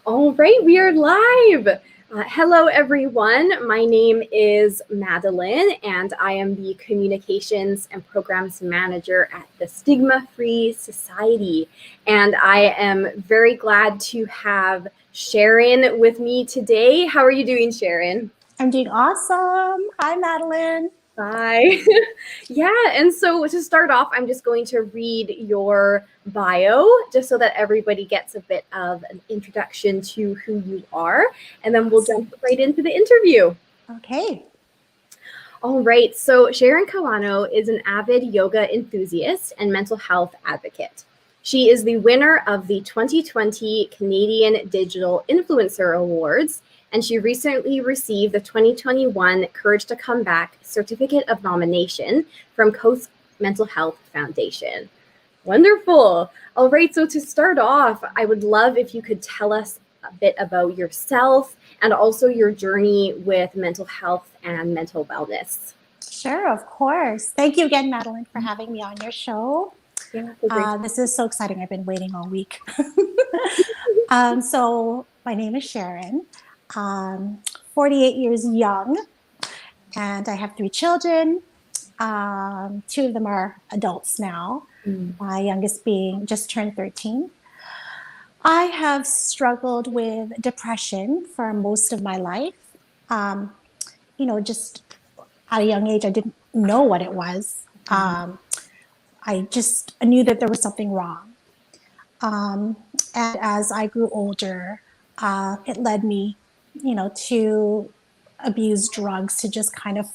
All right, we are live. Hello, everyone. My name is Madeleine, and I am the Communications and Programs Manager at the Stigma-Free Society. And I am very glad to have Sharon with me today. How are you doing, Sharon? I'm doing awesome. Hi, Madeleine. Bye. Yeah, and so to start off, I'm just going to read your bio just so that everybody gets a bit of an introduction to who you are, and then we'll jump right into the interview. Okay. All right, so Sharon Kawano is an avid yoga enthusiast and mental health advocate. She is the winner of the 2020 Canadian Digital Influencer Awards, and she recently received the 2021 Courage to Come Back Certificate of Nomination from Coast Mental Health Foundation. Wonderful. All right, so to start off, I would love if you could tell us a bit about yourself and also your journey with mental health and mental wellness. Sure, of course. Thank you again, Madeleine, for having me on your show. Yeah, This is so exciting. I've been waiting all week. So my name is Sharon, 48 years young, and I have three children. Two of them are adults now, my youngest being just turned 13. I have struggled with depression for most of my life. Um, just at a young age, I didn't know what it was. I just knew that there was something wrong. And as I grew older, it led me, to abuse drugs to just kind of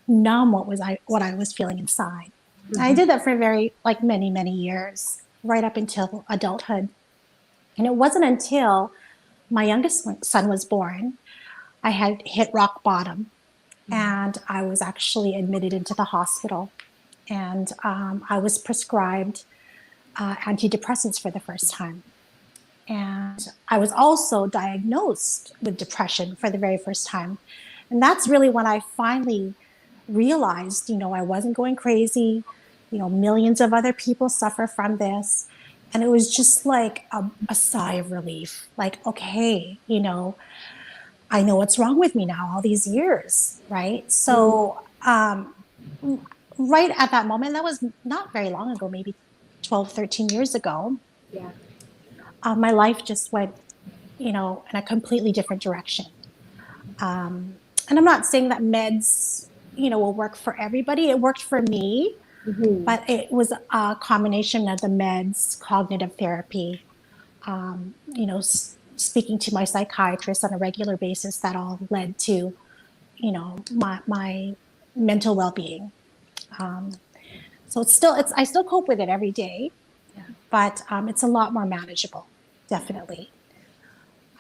numb what I was feeling inside. I did that for many years, right up until adulthood. And it wasn't until my youngest son was born, I had hit rock bottom, and I was actually admitted into the hospital. And I was prescribed antidepressants for the first time. And I was also diagnosed with depression for the very first time. And that's really when I finally realized, I wasn't going crazy. Millions of other people suffer from this. And it was just like a sigh of relief. Like, okay, I know what's wrong with me now all these years, right? So, right at that moment, that was not very long ago, maybe 12, 13 years ago, yeah. my life just went, in a completely different direction. And I'm not saying that meds, will work for everybody. It worked for me, Mm-hmm. but it was a combination of the meds, cognitive therapy, speaking to my psychiatrist on a regular basis, that all led to, my mental well-being. So I still cope with it every day, Yeah. but it's a lot more manageable, definitely.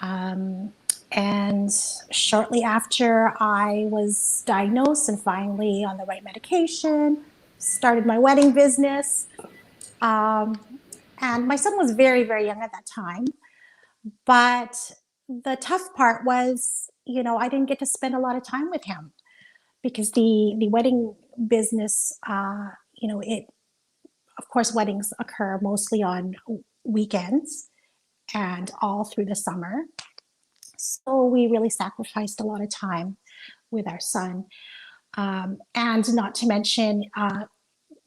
And shortly after I was diagnosed and finally on the right medication, started my wedding business. And my son was very, very young at that time. But the tough part was, I didn't get to spend a lot of time with him because the wedding business, it, of course, weddings occur mostly on weekends and all through the summer. So we really sacrificed a lot of time with our son. And not to mention,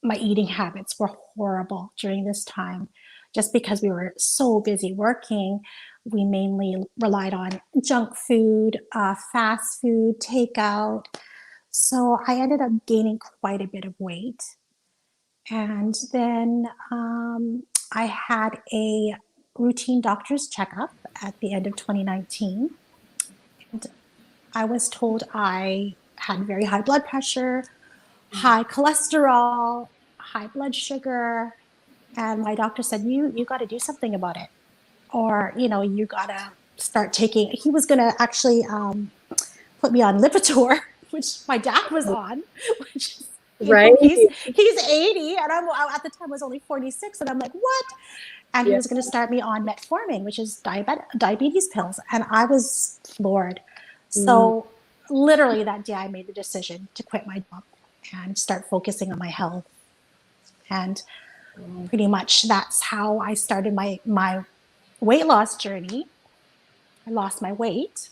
my eating habits were horrible during this time. Just because we were so busy working, we mainly relied on junk food, fast food, takeout. So I ended up gaining quite a bit of weight. And then I had a routine doctor's checkup at the end of 2019. And I was told I had very high blood pressure, high cholesterol, high blood sugar. And my doctor said, you got to do something about it. Or, you got to start taking, he was going to actually put me on Lipitor, which my dad was on, which is, Right. he's 80 and I'm at the time was only 46. And I'm like, what? And he Yeah. was going to start me on metformin, which is diabetes pills. And I was floored. Mm. So literally that day I made the decision to quit my job and start focusing on my health. And pretty much that's how I started my weight loss journey. I lost my weight,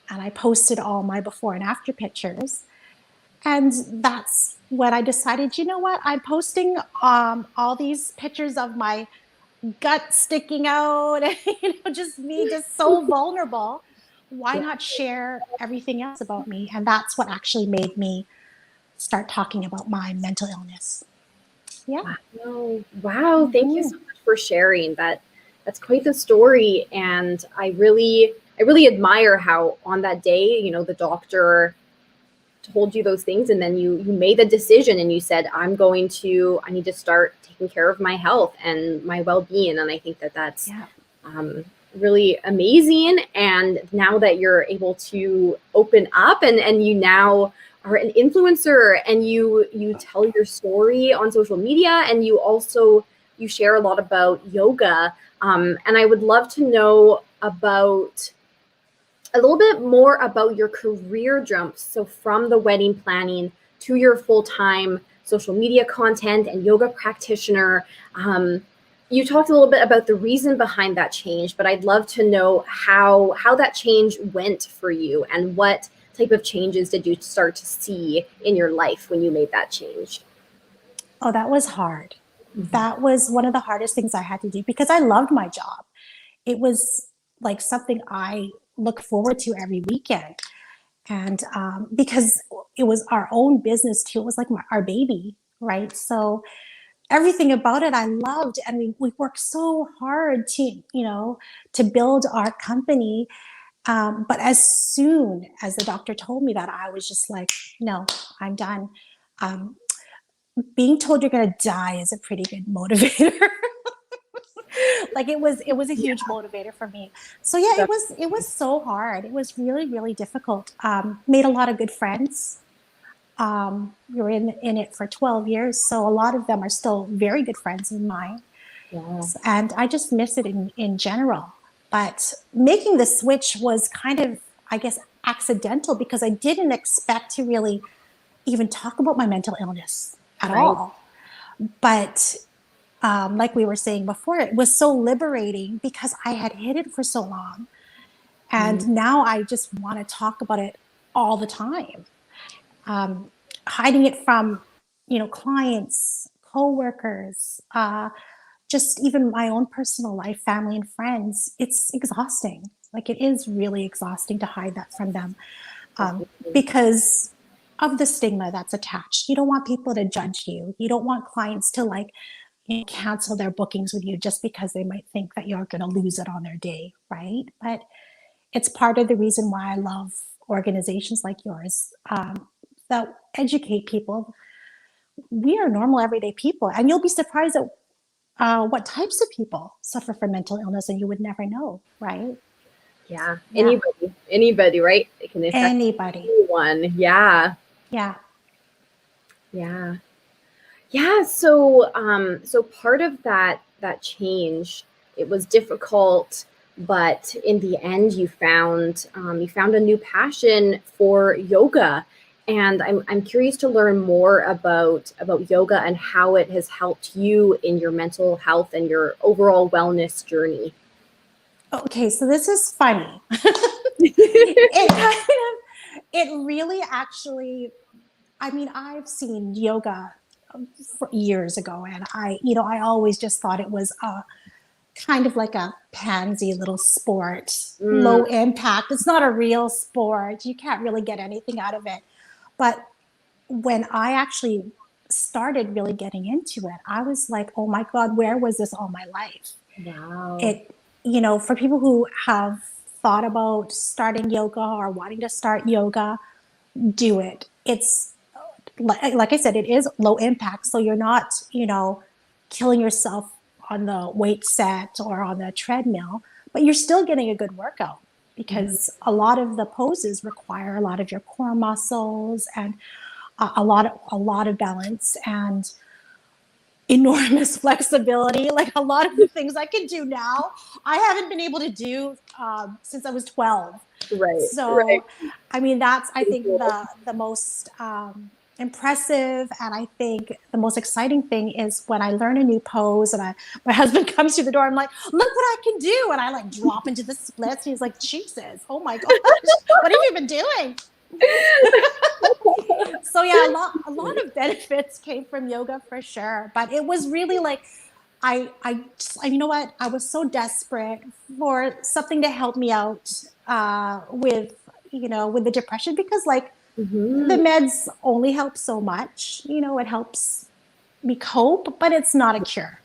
and I posted all my before and after pictures. And that's when I decided, you know what, I'm posting all these pictures of my gut sticking out, just me, just so vulnerable. Why Yeah. not share everything else about me? And that's what actually made me start talking about my mental illness. Yeah. Wow. Wow. Thank you Mm-hmm. so much for sharing that. That's quite the story. And I really admire how on that day, the doctor told you those things, and then you made the decision and you said, I need to start taking care of my health and my well-being. And I think that that's Yeah. really amazing. And now that you're able to open up, and you now are an influencer, and you tell your story on social media, and you share a lot about yoga, and I would love to know about a little bit more about your career jump. So from the wedding planning to your full-time social media content and yoga practitioner. You talked a little bit about the reason behind that change, but I'd love to know how that change went for you, and what type of changes did you start to see in your life when you made that change? Oh, that was hard. Mhm. That was one of the hardest things I had to do because I loved my job. It was like something I look forward to every weekend. And because it was our own business too, it was like our baby, right? So everything about it I loved, and we worked so hard to build our company. But as soon as the doctor told me that, I was just like, no, I'm done. Um, Being told you're going to die is a pretty good motivator. Like it was a huge motivator for me. So yeah, it was so hard. It was really, really difficult. Made a lot of good friends. We were in it for 12 years, so a lot of them are still very good friends of mine. Yeah. And I just miss it in general. But making the switch was kind of, I guess, accidental, because I didn't expect to really even talk about my mental illness at Right. all. But like we were saying before, it was so liberating because I had hid it for so long. Mm. And now I just want to talk about it all the time. Um, Hiding it from, clients, coworkers, just even my own personal life, family and friends. It's exhausting. Like, it is really exhausting to hide that from them, Definitely. because of the stigma that's attached. You don't want people to judge you. You don't want clients to cancel their bookings with you just because they might think that you're going to lose it on their day, right? But it's part of the reason why I love organizations like yours, that educate people. We are normal, everyday people, and you'll be surprised at what types of people suffer from mental illness, and you would never know, right? Yeah. Yeah, Anybody, right? It can affect anybody. anyone. Yeah. Yeah. Yeah. Yeah, so part of that change, it was difficult, but in the end, you found a new passion for yoga, and I'm curious to learn more about yoga and how it has helped you in your mental health and your overall wellness journey. Okay, so this is funny. It really actually, I mean, I've seen yoga for years ago, and I always just thought it was a kind of like a pansy little sport, Mm, low impact. It's not a real sport. You can't really get anything out of it. But when I actually started really getting into it, I was like, oh my God, where was this all my life? wow. For people who have thought about starting yoga or wanting to start yoga, do it. It's like I said, it is low impact. So you're not, killing yourself on the weight set or on the treadmill, but you're still getting a good workout, Mhm. because a lot of the poses require a lot of your core muscles, and a lot of balance and enormous flexibility. Like, a lot of the things I can do now, I haven't been able to do since I was 12. Right, right. So, I mean, that's, I think, Cool. the most impressive. And I think the most exciting thing is when I learn a new pose and my husband comes through the door, I'm like, look what I can do. And I like drop into the splits. And he's like, Jesus, oh my gosh, what have you been doing? So yeah, a lot of benefits came from yoga for sure. But it was really like, you know what? I was so desperate for something to help me out with, with the depression, because like the Mhm. meds only help so much. It helps me cope, but it's not a cure.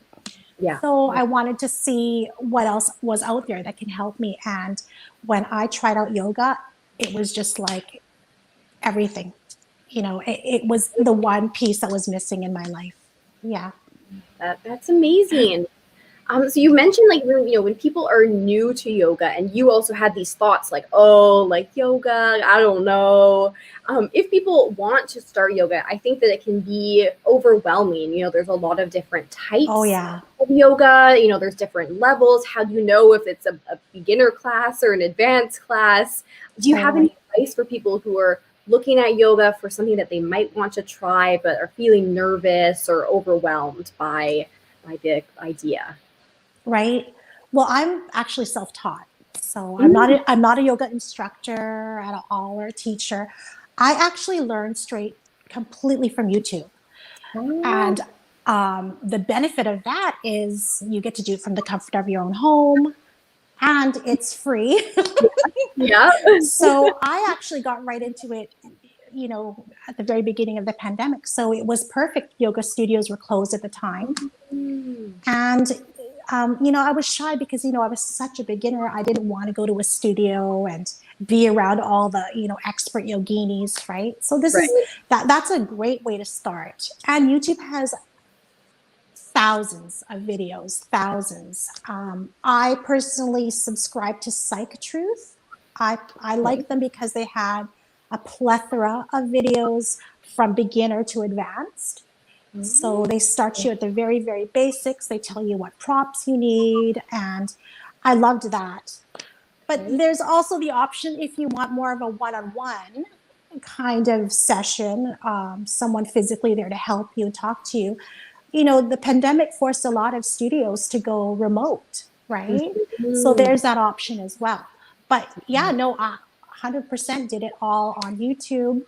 Yeah. So I wanted to see what else was out there that can help me. And when I tried out yoga, it was just like everything. It was the one piece that was missing in my life. Yeah. That's amazing. So you mentioned like when people are new to yoga, and you also had these thoughts like, oh, like yoga, I don't know. If people want to start yoga, I think that it can be overwhelming. There's a lot of different Oh types yeah. of yoga. There's different levels. How do you know if it's a beginner class or an advanced class? Do you have Totally. any advice for people who are looking at yoga for something that they might want to try but are feeling nervous or overwhelmed by the idea? Right. Well, I'm actually self-taught. So Mm. I'm not a yoga instructor at all, or a teacher. I actually learned straight completely from YouTube. Oh, And the benefit of that is you get to do it from the comfort of your own home, and it's free. yeah. So I actually got right into it, at the very beginning of the pandemic. So it was perfect. Yoga studios were closed at the time. Mm. And, I was shy because, I was such a beginner. I didn't want to go to a studio and be around all the, expert yoginis, right? So Right. that's a great way to start. And YouTube has thousands of videos, thousands. I personally subscribe to Psych Truth. I Okay. like them because they had a plethora of videos from beginner to advanced. So Oh, they start you at the very, very basics. They tell you what props you need. And I loved that. But okay. there's also the option, if you want more of a one on one kind of session, someone physically there to help you and talk to you. The pandemic forced a lot of studios to go remote, right? So Mhm. there's that option as well. But yeah, no, I 100% did it all on YouTube.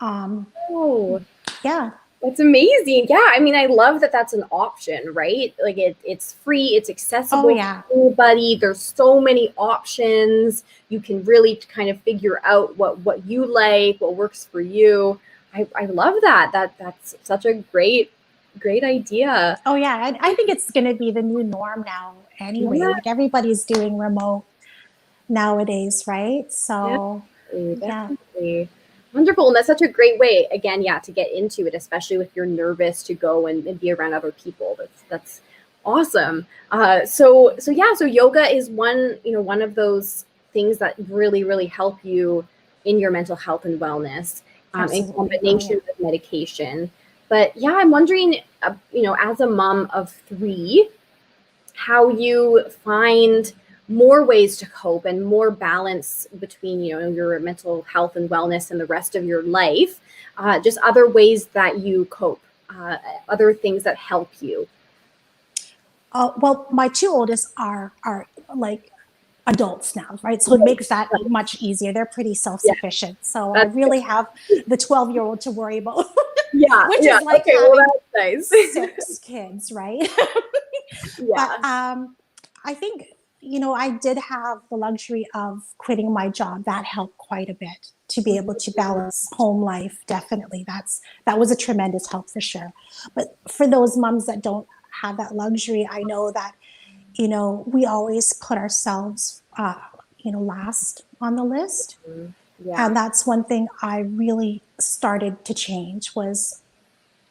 Um, Oh, yeah. that's amazing. Yeah, I mean, I love that that's an option, right? Like it's free, it's Oh, accessible yeah. to anybody. There's so many options. You can really kind of figure out what you like, what works for you. I love that. That's such a great idea. Oh, yeah. I think it's going to be the new norm now anyway. Yeah, Like everybody's doing remote nowadays, right? So, definitely, yeah. definitely. Wonderful. And that's such a great way, again, yeah, to get into it, especially if you're nervous to go and be around other people. That's awesome. So yeah, so yoga is one of those things that really help you in your mental health and wellness, in Absolutely. Oh, combination yeah. with medication. But yeah, I'm wondering, as a mom of three, how you find more ways to cope and more balance between your mental health and wellness and the rest of your life, just other ways that you cope, other things that help you. Well, my two oldest are like adults now, right? So it makes that much easier. They're pretty Yeah, self-sufficient. So I that's good. really have the 12-year-old to worry about, Yeah, which yeah, is like okay, well, having that's nice. 6 kids, right? But Yeah. I think, I did have the luxury of quitting my job. That helped quite a bit to be able to balance home life. Definitely. That was a tremendous help for sure. But for those moms that don't have that luxury, I know that, we always put ourselves, last on the list. Mhm. Yeah. And that's one thing I really started to change was,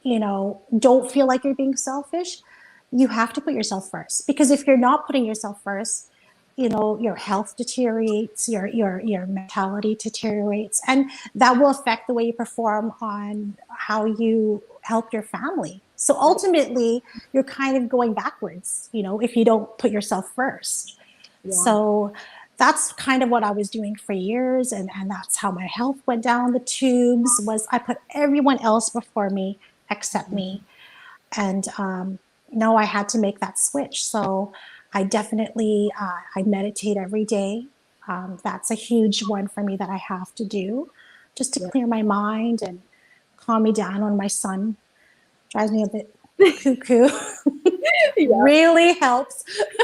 don't feel like you're being selfish. You have to put yourself first, because if you're not putting yourself first, your health deteriorates, your mentality deteriorates, and that will affect the way you perform on how you help your family. So Right. ultimately, you're kind of going backwards, if you don't put yourself first. Yeah. So that's kind of what I was doing for years. And that's how my health went down the tubes, was I put everyone else before me except me. And no, I had to make that switch. So I definitely, I meditate every day. That's a huge one for me that I have to do just to clear my mind and calm me down when my son drives me a bit cuckoo. Really helps.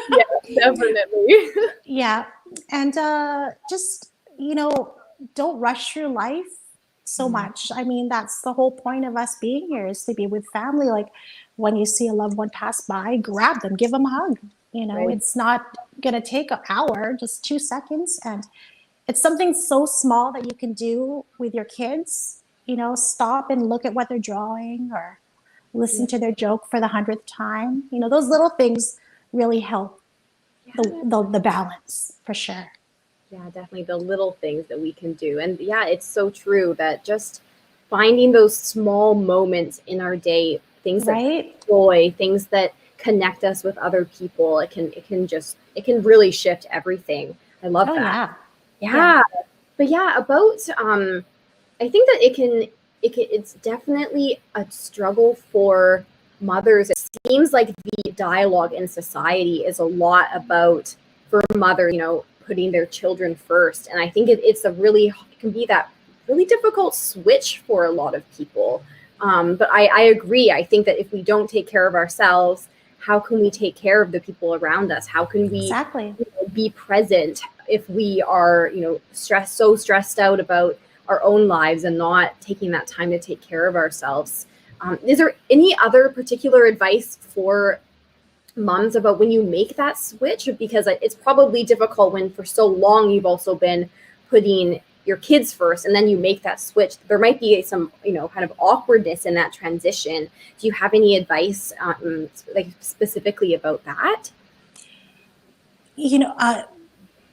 Yeah, definitely. Yeah. And just, don't rush your life so much. I mean, that's the whole point of us being here, is to be with family. Like when you see a loved one pass by, grab them, give them a hug. Right. It's not going to take an hour, just 2 seconds. And it's something so small that you can do with your kids. Stop and look at what they're drawing, or listen to their joke for the 100th time. Those little things really help the balance, for sure. Yeah, definitely the little things that we can do. And yeah, it's so true that just finding those small moments in our day, things that bring Right? joy, things that connect us with other people, it can really shift everything. I love Oh, that. yeah. Yeah. Yeah. But yeah, about I think that it's definitely a struggle for mothers. It seems like the dialogue in society is a lot about, for mothers, putting their children first. And I think it can be that really difficult switch for a lot of people. But I agree. I think that if we don't take care of ourselves, how can we take care of the people around us? How can we Exactly. be present if we are, stressed out about our own lives and not taking that time to take care of ourselves? Is there any other particular advice for moms about when you make that switch? Because it's probably difficult when for so long you've also been putting your kids first, and then you make that switch. There might be some, kind of awkwardness in that transition. Do you have any advice, like specifically about that? You know, uh,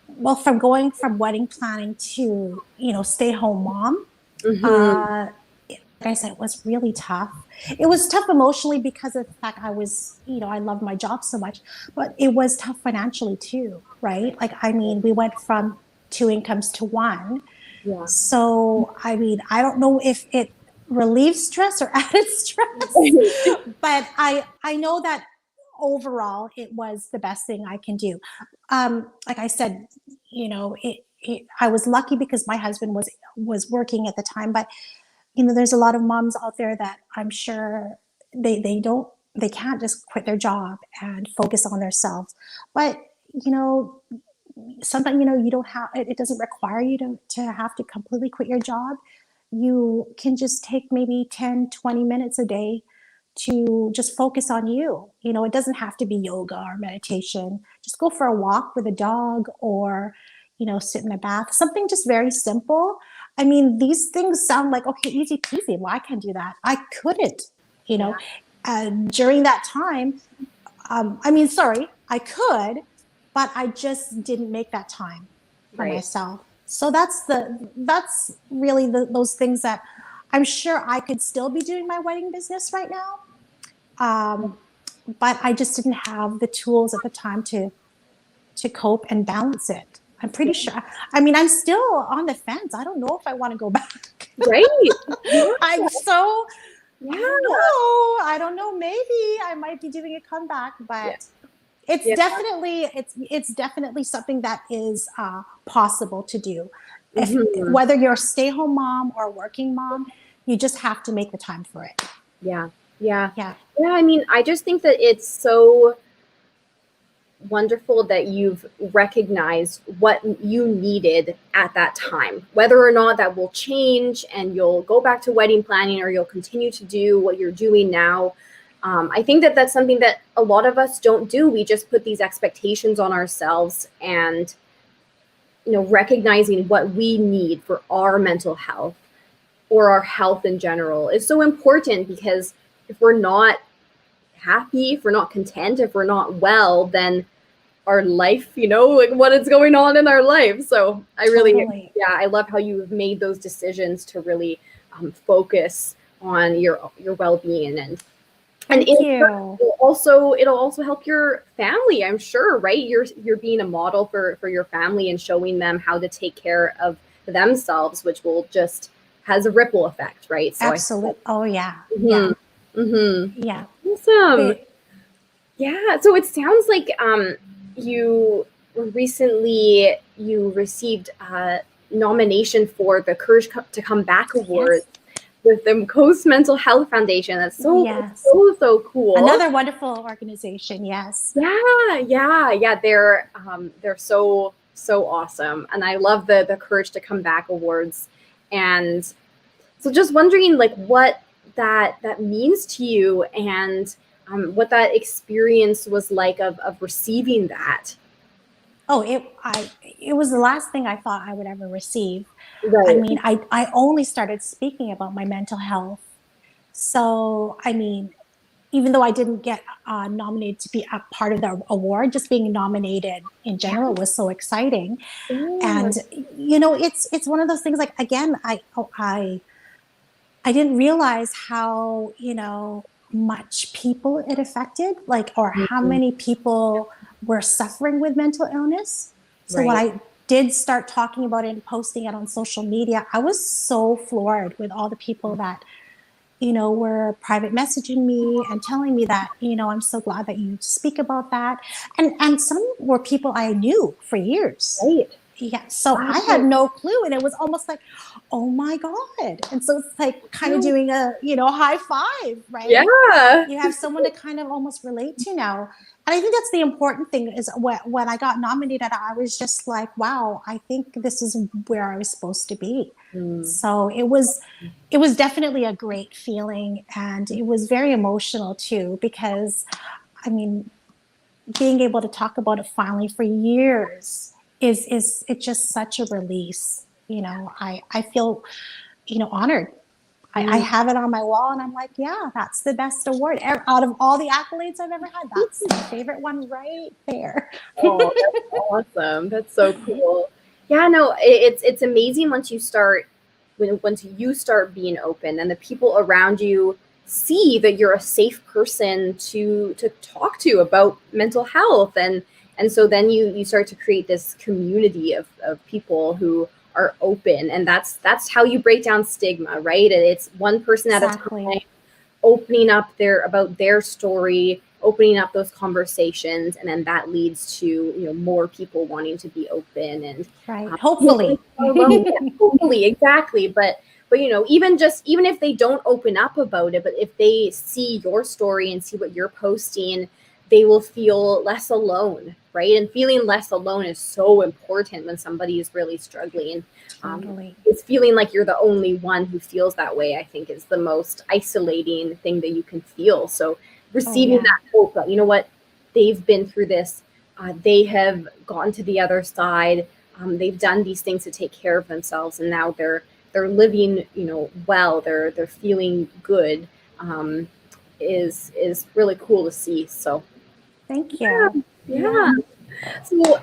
well, from going from wedding planning to, stay home mom, Mm-hmm. uh, like I said, it was really tough. It was tough emotionally because of the fact I was, I love my job so much, but it was tough financially too, right? Like, I mean, we went from two incomes to one. Yeah. So, I mean, I don't know if it relieves stress or added stress, but I know that overall it was the best thing I can do. Like I said, I was lucky because my husband was working at the time, but there's a lot of moms out there that I'm sure they can't just quit their job and focus on themselves. But you know, sometimes you don't have it doesn't require you to have to completely quit your job. You can just take maybe 10-20 minutes a day to just focus on you. It doesn't have to be yoga or meditation. Just go for a walk with a dog, or sit in a bath, something just very simple. I mean, these things sound like, okay, easy peasy. Well, I can do that. I couldn't. you Yeah. know During that time, sorry, I could, but I just didn't make that time for Right. myself. So that's really those things that I'm sure I could still be doing my wedding business right now. But I just didn't have the tools at the time to cope and balance it. I'm pretty sure. I mean, I'm still on the fence. I don't know if I want to go back. Right. Yeah. I'm so, Yeah. I don't know. Maybe I might be doing a comeback, Yeah. but it's definitely something that is possible to do. If Mm-hmm. Whether you're a stay-home mom or a working mom, you just have to make the time for it. Yeah. Yeah. Yeah. Yeah. I mean, I just think that it's so wonderful that you've recognized what you needed at that time, whether or not that will change and you'll go back to wedding planning or you'll continue to do what you're doing now. I think that that's something that a lot of us don't do. We just put these expectations on ourselves, and recognizing what we need for our mental health or our health in general is so important, because if we're not happy, if we're not content, if we're not well, then our life, like what is going on in our life. So Totally. I love how you've made those decisions to really focus on your well-being. And And Thank you. it'll also help your family, I'm sure, right? You're being a model for your family and showing them how to take care of themselves, which will just has a ripple effect, right? So I Absolutely. Oh yeah. Yeah. mhm, mhm. Yeah. Awesome. They, Yeah. So it sounds like you recently you received a nomination for the to Come Back Award yes. with the Coast Mental Health Foundation. Yes. So cool. Another wonderful organization. Yes. Yeah. They're so awesome, and I love the Courage to Come Back awards. And so, just wondering, like, what that means to you, and what that experience was like of receiving that. Oh, it was the last thing I thought I would ever receive. I Right. mean, I only started speaking about my mental health. So, I mean, even though I didn't get nominated to be a part of the award, just being nominated in general was so exciting. Yeah. And it's one of those things. Like again, I didn't realize how much people it affected, like or how Mhm. many people were suffering with mental illness. So when Right. I did start talking about it and posting it on social media, I was so floored with all the people that were private messaging me and telling me that, I'm so glad that you speak about that. And some were people I knew for years. Right. Yeah. So I had Wow. no clue. And it was almost like, oh my God. And so it's like kind of doing a, high five, right? Yeah. You have someone to kind of almost relate to now. And I think that's the important thing is when I got nominated, I was just like, wow, I think this is where I was supposed to be. Mm. So it was definitely a great feeling, and it was very emotional too, because I mean, being able to talk about it finally for years is it's just such a release. I feel, honored. I Mm. have it on my wall and I'm like, yeah, that's the best award out of all the accolades I've ever had. That's my favorite one right there. Oh, that's awesome. That's so cool. Yeah, no, it's amazing once you start once you start being open and the people around you see that you're a safe person to talk to about mental health, and so then you start to create this community of people who are open, and that's how you break down stigma, right? And it's one person at a Exactly. time, opening up their story, opening up those conversations, and then that leads to more people wanting to be open and Right. feeling Hopefully. so alone. Yeah, hopefully, exactly. But even if they don't open up about it, but if they see your story and see what you're posting, they will feel less alone, right? And feeling less alone is so important when somebody is really struggling. Totally. It's feeling like you're the only one who feels that way, I think, is the most isolating thing that you can feel. So Oh receiving yeah. that hope that, you know what, they've been through this, they have gotten to the other side, they've done these things to take care of themselves, and now they're living, well, they're feeling good, um, is really cool to see. So Thank yeah, you. yeah. Yeah. So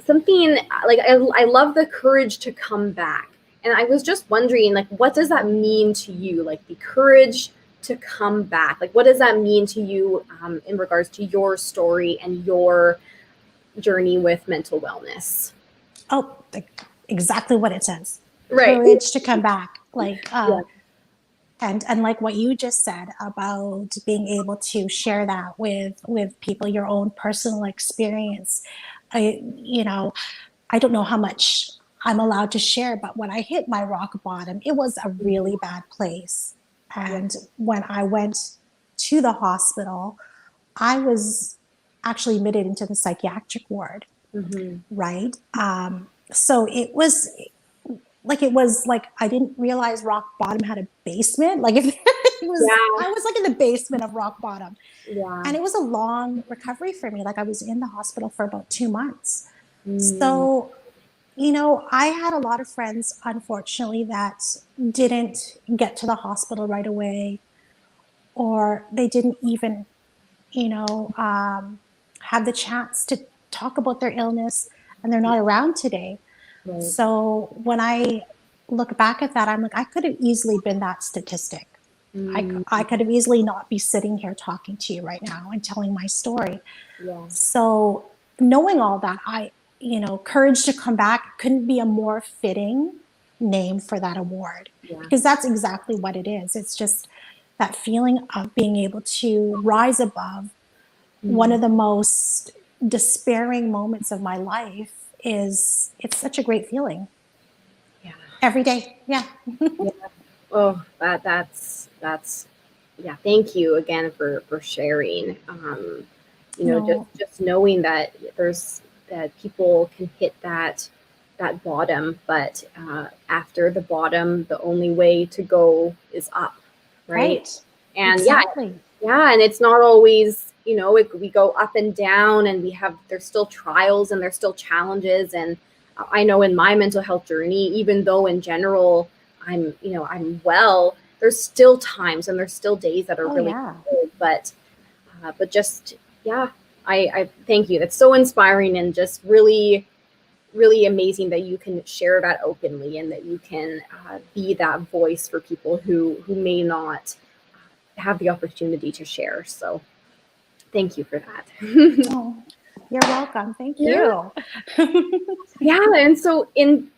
something like I love the courage to come back, and I was just wondering, like, what does that mean to you, like the courage to come back? Like, what does that mean to you, in regards to your story and your journey with mental wellness? Oh, exactly what it says. Right. Courage to come back. Like Yeah. and like what you just said about being able to share that with people, your own personal experience. I don't know how much I'm allowed to share, but when I hit my rock bottom, it was a really bad place. Yeah. And when I went to the hospital, I was actually admitted into the psychiatric ward, Mm-hmm. right? So it was like I didn't realize rock bottom had a basement. Like if Yeah. I was like in the basement of rock bottom, Yeah. and it was a long recovery for me. Like I was in the hospital for about 2 months. Mm. So I had a lot of friends, unfortunately, that didn't get to the hospital right away, or they didn't even, you know, um, have the chance to talk about their illness, and they're not around today. Right. So when I look back at that, I'm like, I could have easily been that statistic. I could have easily not be sitting here talking to you right now and telling my story. Yeah. So knowing all that, Courage to Come Back couldn't be a more fitting name for that award, Yeah. because that's exactly what it is. It's just that feeling of being able to rise above one of the most despairing moments of my life. It's such a great feeling. Yeah. Every day. Yeah. Yeah. Oh, that's yeah. Thank you again for sharing. No. Just knowing that that people can hit that bottom, but after the bottom, the only way to go is up, right? Right. And Exactly. yeah, and it's not always, we go up and down, and there's still trials and there's still challenges. And I know in my mental health journey, even though in general I'm well, there's still times and there's still days that are Oh really yeah. hard, but just, yeah, I thank you. That's so inspiring and just really, really amazing that you can share that openly and that you can be that voice for people who may not have the opportunity to share. So thank you for that. Oh, you're welcome. Thank Yeah. you. Yeah. And so in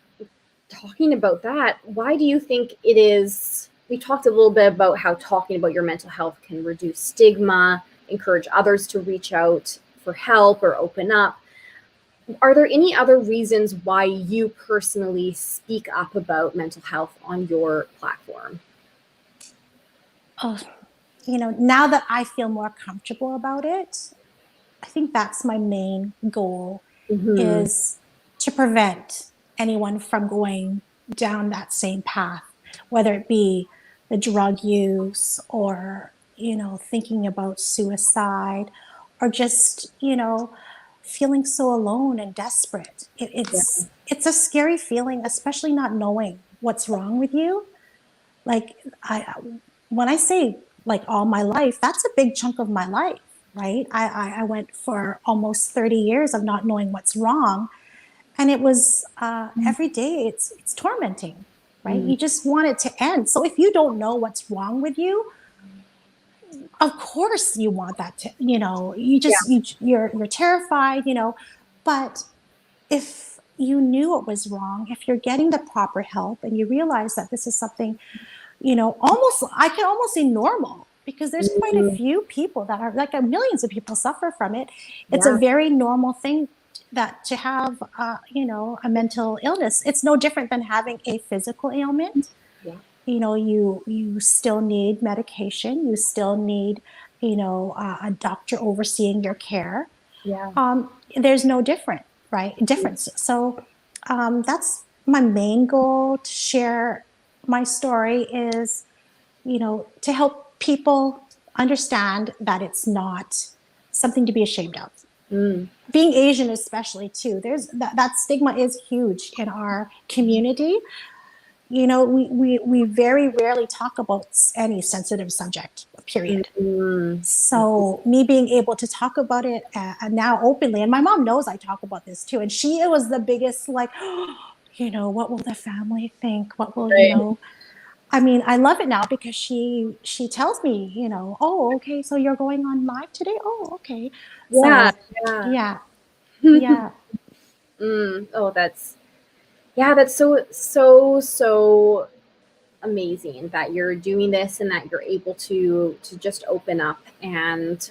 talking about that, why do you think it is, we talked a little bit about how talking about your mental health can reduce stigma, encourage others to reach out for help or open up. Are there any other reasons why you personally speak up about mental health on your platform? Oh, now that I feel more comfortable about it, I think that's my main goal, Mm-hmm. is to prevent anyone from going down that same path, whether it be the drug use or, thinking about suicide, or just, feeling so alone and desperate. Yeah. It's a scary feeling, especially not knowing what's wrong with you. Like I when I say like all my life, that's a big chunk of my life, right? I went for almost 30 years of not knowing what's wrong. And it was every day it's tormenting, right? Mm. You just want it to end. So if you don't know what's wrong with you, of course you want that to, you're terrified, but if you knew what was wrong, if you're getting the proper help and you realize that this is something, almost, I can almost say normal, because there's quite a Mm. few people that are like, millions of people suffer from it. It's a Yeah. very normal thing that to have, a mental illness. It's no different than having a physical ailment. Yeah. You still need medication. You still need, a doctor overseeing your care. Yeah. There's no difference. So that's my main goal, to share my story, is, to help people understand that it's not something to be ashamed of. Mm. Being Asian, especially too, there's that stigma is huge in our community. We very rarely talk about any sensitive subject, period. Mm. So me being able to talk about it now openly, and my mom knows I talk about this too, and it was the biggest, like, what will the family think? What will, Right. I mean, I love it now because she tells me, oh, okay, so you're going on live today? Oh, okay. Yeah. So Yeah. yeah, yeah. Oh, that's so amazing that you're doing this and that you're able to just open up and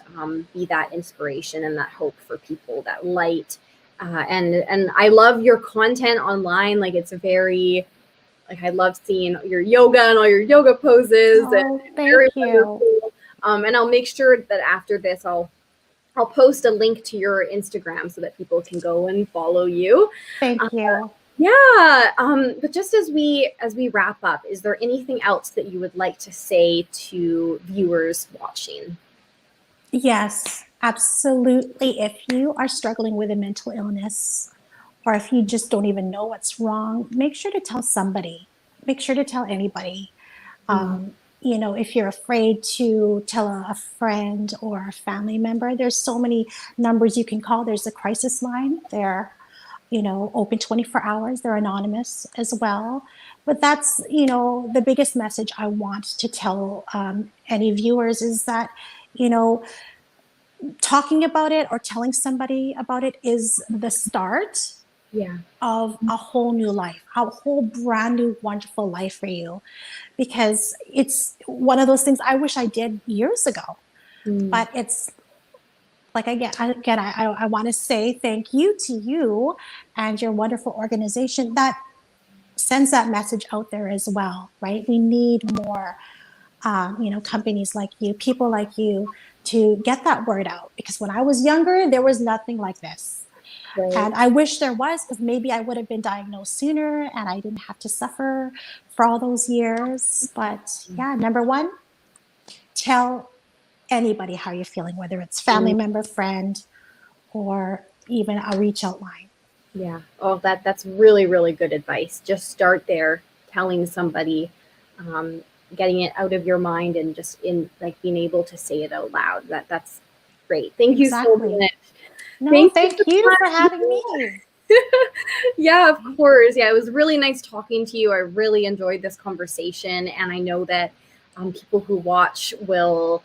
be that inspiration and that hope for people, that light. And I love your content online. Like, it's very, like, I love seeing your yoga and all your yoga poses, and Oh, it's very thank you. wonderful. And I'll make sure that after this, I'll post a link to your Instagram so that people can go and follow you. Thank you. Yeah. But just as we wrap up, is there anything else that you would like to say to viewers watching? Yes, absolutely. If you are struggling with a mental illness, or if you just don't even know what's wrong, make sure to tell somebody. Make sure to tell anybody. Mm. If you're afraid to tell a friend or a family member, there's so many numbers you can call. There's a crisis line there. open 24 hours. They're anonymous as well. But that's, the biggest message I want to tell any viewers is that, talking about it or telling somebody about it is the start Yeah. of a whole new life, a whole brand new, wonderful life for you. Because it's one of those things I wish I did years ago. But it's like, I want to say thank you to you and your wonderful organization that sends that message out there as well, right? We need more, companies like you, people like you, to get that word out. Because when I was younger, there was nothing like this. Right. And I wish there was, because maybe I would have been diagnosed sooner and I didn't have to suffer for all those years. But yeah, number one, tell anybody how you're feeling, whether it's family member, friend, or even a reach out line. Yeah. Oh, that's really, really good advice. Just start there, telling somebody, um, getting it out of your mind, and just in like being able to say it out loud. That's great. Thank you so Exactly. much. No, Thank you thank so you for much. having me. Yeah, of course. Yeah, it was really nice talking to you. I really enjoyed this conversation, and I know that people who watch will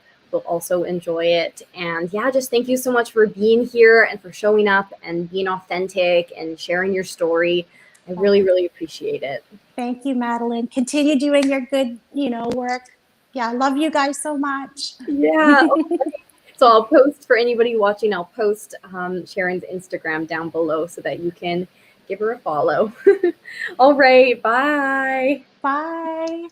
also enjoy it. And yeah, just thank you so much for being here and for showing up and being authentic and sharing your story. I really, really appreciate it. Thank you, Madeleine. Continue doing your good, work. Yeah, I love you guys so much. Yeah. So I'll post for anybody watching. I'll post Sharon's Instagram down below so that you can give her a follow. All right. Bye. Bye.